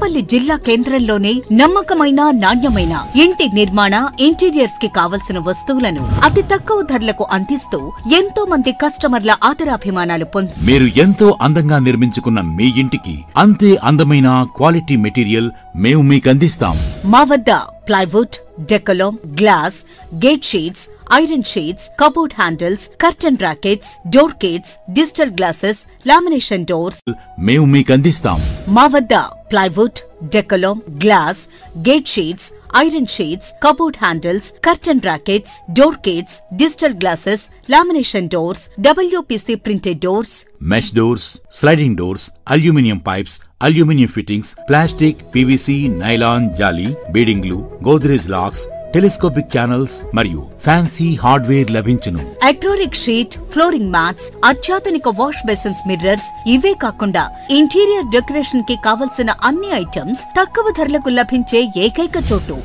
పెద్దపల్లి జిల్లా కేంద్రంలోనే నమ్మకమైన నాణ్యమైన ఇంటి నిర్మాణ ఇంటీరియర్స్ కి కావలసిన వస్తువులను అతి తక్కువ ధరలకు అందిస్తూ ఎంతో మంది కస్టమర్ల ఆదరాభిమానాలు మీరు ఎంతో అందంగా నిర్మించుకున్న మీ ఇంటికి అంతే అందమైన క్వాలిటీ మెటీరియల్ మేము మీకు అందిస్తాం. మా వద్ద plywood, Decolam, glass, gate sheets, iron sheets, cupboard handles, curtain brackets, door kits, digital glasses, lamination doors మేము మీకు అందిస్తాం. మా వద్ద plywood, Decolam, glass, gate sheets, iron sheets, cupboard handles, curtain brackets, door kits, digital glasses, lamination doors, WPC printed doors, mesh doors, sliding doors, aluminium pipes, aluminium fittings, plastic, PVC, nylon, జాలీ, బీడింగ్లు, Godrej locks, telescopic channels మరియు fancy hardware లభించును. Acrylic sheet, flooring mats, అత్యాధునిక wash basins, mirrors ఇవే కాకుండా interior decoration కి కావలసిన అన్ని ఐటమ్స్ తక్కువ ధరలకు లభించే ఏకైక చోటు